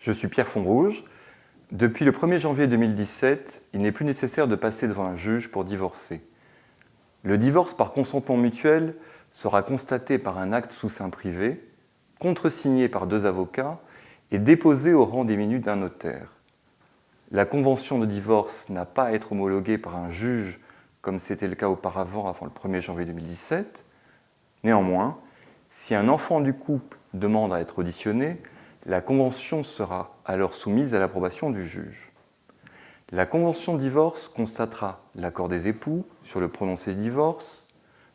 Je suis Pierre Fonrouge. Depuis le 1er janvier 2017, il n'est plus nécessaire de passer devant un juge pour divorcer. Le divorce par consentement mutuel sera constaté par un acte sous seing privé, contresigné par 2 avocats et déposé au rang des minutes d'un notaire. La convention de divorce n'a pas à être homologuée par un juge comme c'était le cas auparavant avant le 1er janvier 2017. Néanmoins, si un enfant du couple demande à être auditionné, la convention sera alors soumise à l'approbation du juge. La convention de divorce constatera l'accord des époux sur le prononcé du divorce,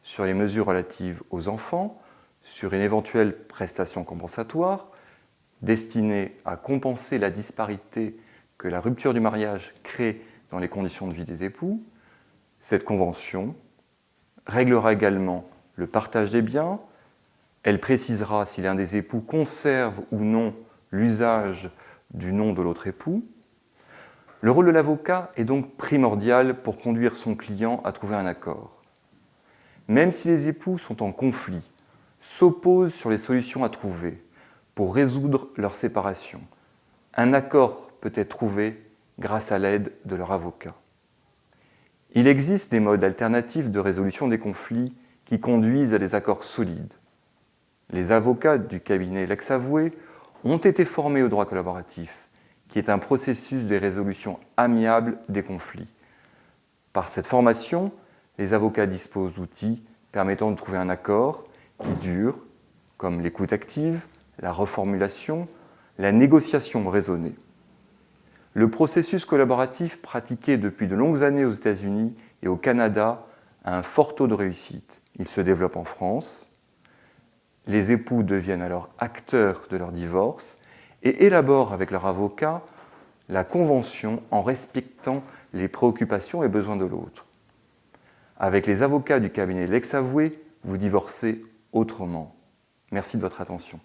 sur les mesures relatives aux enfants, sur une éventuelle prestation compensatoire destinée à compenser la disparité que la rupture du mariage crée dans les conditions de vie des époux. Cette convention réglera également le partage des biens. Elle précisera si l'un des époux conserve ou non l'usage du nom de l'autre époux. Le rôle de l'avocat est donc primordial pour conduire son client à trouver un accord. Même si les époux sont en conflit, s'opposent sur les solutions à trouver pour résoudre leur séparation, un accord peut être trouvé grâce à l'aide de leur avocat. Il existe des modes alternatifs de résolution des conflits qui conduisent à des accords solides. Les avocats du cabinet Lex Avoué ont été formés au droit collaboratif, qui est un processus de résolution amiable des conflits. Par cette formation, les avocats disposent d'outils permettant de trouver un accord qui dure, comme l'écoute active, la reformulation, la négociation raisonnée. Le processus collaboratif pratiqué depuis de longues années aux États-Unis et au Canada a un fort taux de réussite. Il se développe en France. Les époux deviennent alors acteurs de leur divorce et élaborent avec leur avocat la convention en respectant les préoccupations et besoins de l'autre. Avec les avocats du cabinet Lex Avoué, vous divorcez autrement. Merci de votre attention.